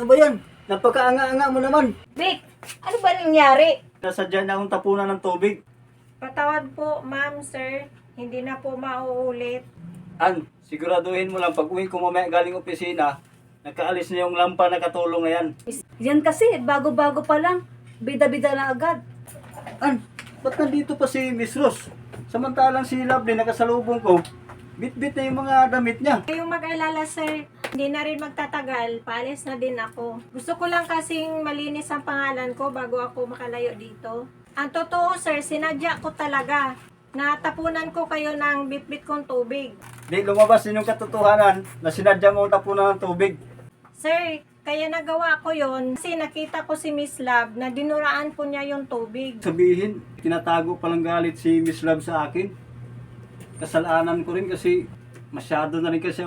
Ano ba yan? Napakaanga-anga mo naman. Vic, ano ba nangyari? Nasadya niya akong tapunan ng tubig. Patawad po, ma'am, sir. Hindi na po mauulit. An, siguraduhin mo lang pag uwi ko mamaya galing opisina, nakaalis na yung lampa na katulong na yan. Yan kasi, bago-bago pa lang. Bida-bida na agad. An, ba't nandito pa si Miss Rose? Samantalang si Lovely nakasalubong ko, bit-bit na yung mga damit niya. Kayong mag-alala, sir. Hindi na rin magtatagal. Paalis na din ako. Gusto ko lang kasing malinis ang pangalan ko bago ako makalayo dito. Ang totoo, sir, sinadya ko talaga. Natapunan ko kayo ng bit-bit kong tubig. Di lumabas din yung katotohanan na sinadya mo ang tapunan ng tubig. Sir, kaya nagawa ko yon kasi nakita ko si Miss Love na dinuraan po niya yung tubig. Sabihin, tinatago palang galit si Miss Love sa akin. Kasalanan ko rin kasi masyado na rin kasi